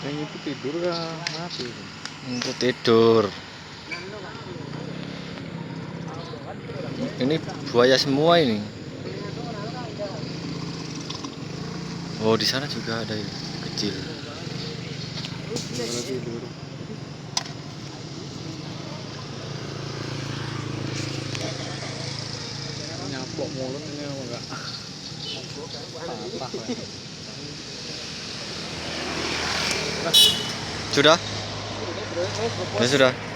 Yang itu tidur kah mati? Untuk tidur. Ini buaya semua ini. Oh, di sana juga ada ini kecil. Gimana tidur? Nyaplok mulut ini apa enggak? Patah Sudah? Ya sudah.